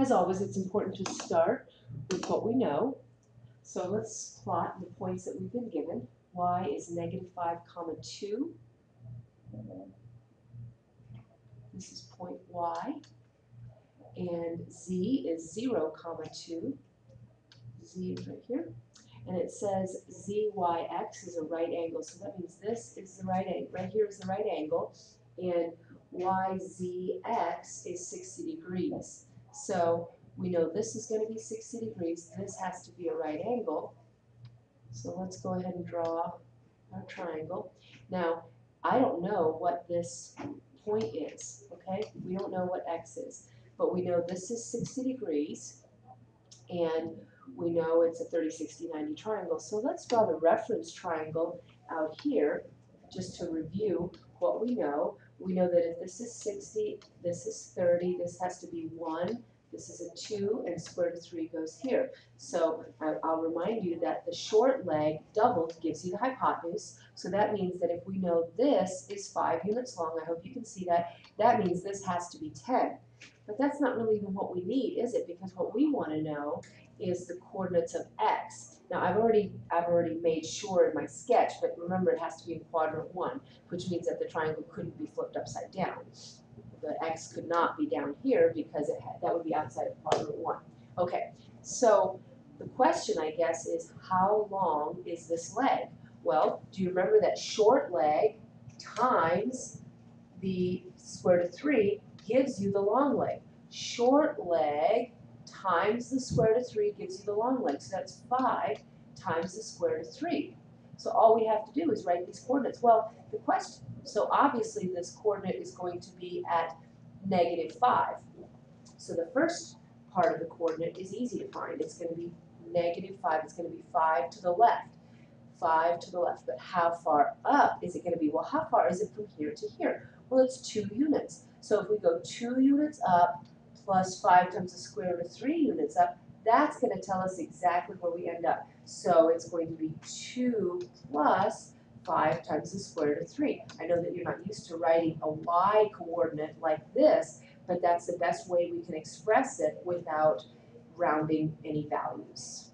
As always, it's important to start with what we know. So let's plot the points that we've been given. Y is -5, 2. This is point Y. And Z is 0, 2. Z is right here. And it says ZYX is a right angle. So that means this is the right angle. Right here is the right angle. And YZX is 60 degrees. So we know this is going to be 60 degrees. This has to be a right angle. So let's go ahead and draw our triangle. Now, I don't know what this point is, okay? We don't know what X is. But we know this is 60 degrees. And we know it's a 30, 60, 90 triangle. So let's draw the reference triangle out here just to review what we know. We know that if this is 60, this is 30, this has to be 1, this is a 2, and square root of 3 goes here. So I'll remind you that the short leg doubled gives you the hypotenuse. So that means that if we know this is 5 units long, I hope you can see that, that means this has to be 10. But that's not really even what we need, is it? Because what we want to know is the coordinates of X. Now I've already made sure in my sketch, but remember it has to be in quadrant 1, which means that the triangle couldn't be flipped upside down. The X could not be down here because that would be outside of quadrant 1. Okay, so the question, I guess, is how long is this leg? Well, do you remember that short leg times the square root of 3 gives you the long leg? Short leg times the square root of 3 gives you the long leg. So that's 5 times the square root of 3. So all we have to do is write these coordinates. Well, the question, so obviously this coordinate is going to be at -5. So the first part of the coordinate is easy to find. It's going to be -5. It's going to be 5 to the left. 5 to the left. But how far up is it going to be? Well, how far is it from here to here? Well, it's 2 units. So if we go 2 units up plus 5 times the square root of 3 units up, that's going to tell us exactly where we end up. So it's going to be 2 plus 5 times the square root of 3. I know that you're not used to writing a y coordinate like this, but that's the best way we can express it without rounding any values.